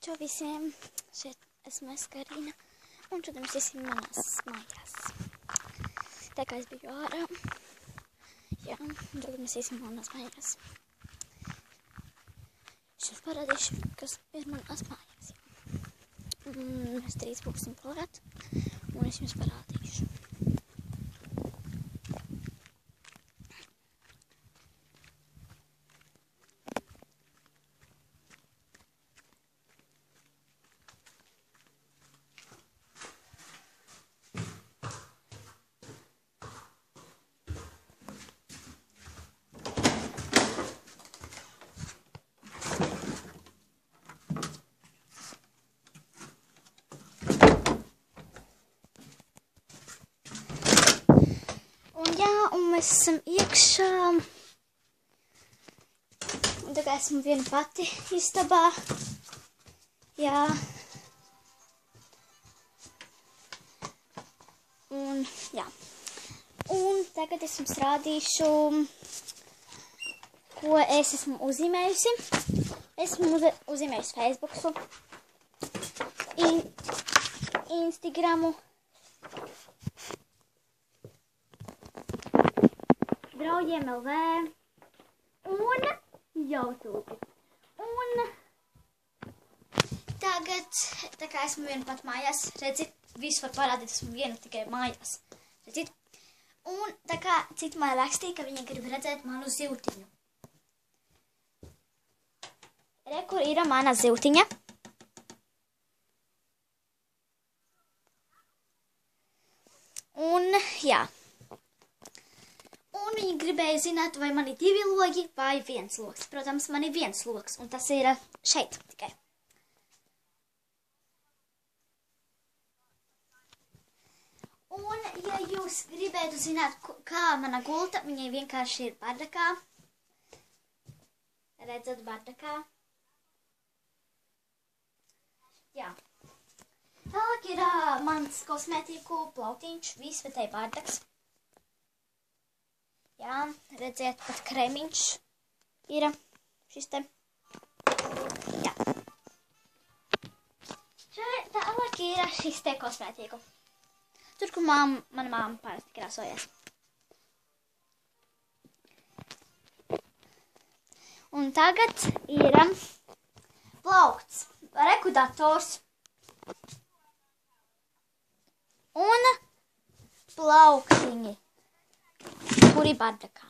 Čau visiem, šeit esmu es Karina, un šodien mēs iesim manās mājās. Tā kā es biju ārā, jā, un tagad mēs iesim manās mājās. Es jums parādīšu, kas ir manās mājās. Mēs drīz būsim klāt, un es jums parādīšu. Un mēs esam iekšā. Un tagad esmu viena pati istabā. Jā. Un, jā. Un tagad es jums rādīšu, ko es esmu uzzīmējusi. Esmu uzzīmējusi Facebooku, Instagramu, Draugiem LV un YouTube. Un tagad, tā kā esmu viena pat mājās, redzit, visu var parādīt, esmu viena tikai mājās, redzit. Un tā kā citi man rakstīja, ka viņi grib redzēt manu zivtiņu. Re, kur ir mana zivtiņa. Un, jā. Un viņi gribēja zināt, vai man ir 2 logi vai 1 loks. Protams, man ir 1 loks, un tas ir šeit tikai. Un, ja jūs gribētu zināt, kā mana gulta, viņai vienkārši ir bardakā. Redzat, bardakā. Jā. Tālāk ir mans kosmētiku plautiņš, visvetēji bardaks. Jā, redziet, pat kremiņš ir šis te. Jā. Šeit tālāk ir šis te kosmētiku. Tur, kur mana māma parasti krāsojas. Un tagad ir plaukts, rekudators un plauktiņi, kuri bardakā.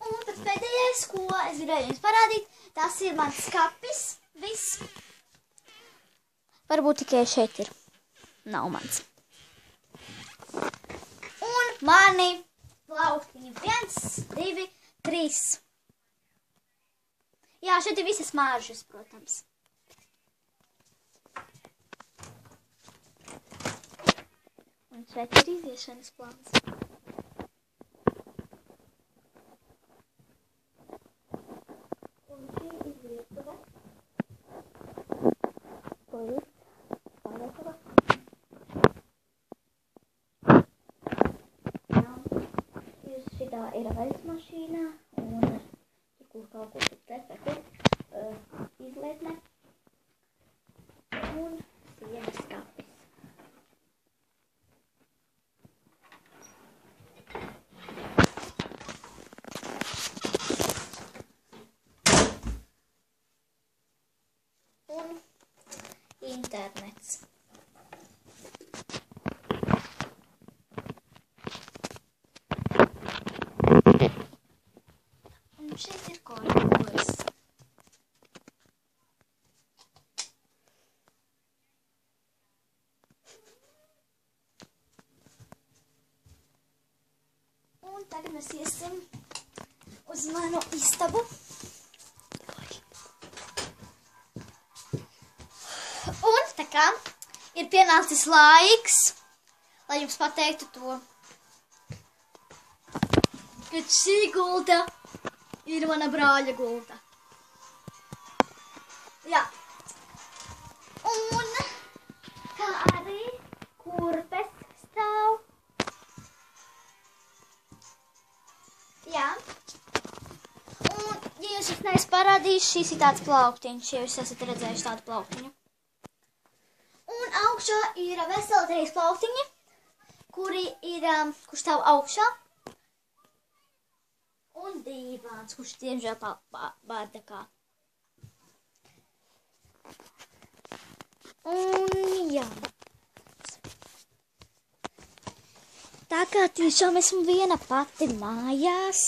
Un tad pēdējais, ko es gribēju jums parādīt, tas ir mans skapis, viss. Varbūt tikai šeit ir. Nav mans. Un mani plauktiņi 1, 2, 3. Jā, šeit ir visas māržas, protams. Un šeit ir iziešanas plāns. Un šī ir virtuve. Pārētava. Jā, šitā ir veļas mašīna un kur kaut kur izlietne. Un sienas skapis. Un internets. Un šeit ir koridors. Un tagad mēs iesim uz manu istabu. Un tā kā ir pienācis laiks, lai jums pateiktu to, ka šī gulta ir mana brāļa gulta. Jā. Un kā arī kurpes stāv. Jā. Un, ja jūs neesmu parādījis šis ir tāds plauktiņš, ja jūs esat redzējuši tādu plauktiņu. Un augšā ir veseli 3 plauktiņi, kurš stāv augšā. Un dīvāns, kurš diemžēl bardakā. Un jā. Tā kā tiešām esmu viena pati mājās,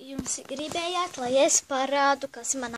jums gribējāt, lai es parādu, kas man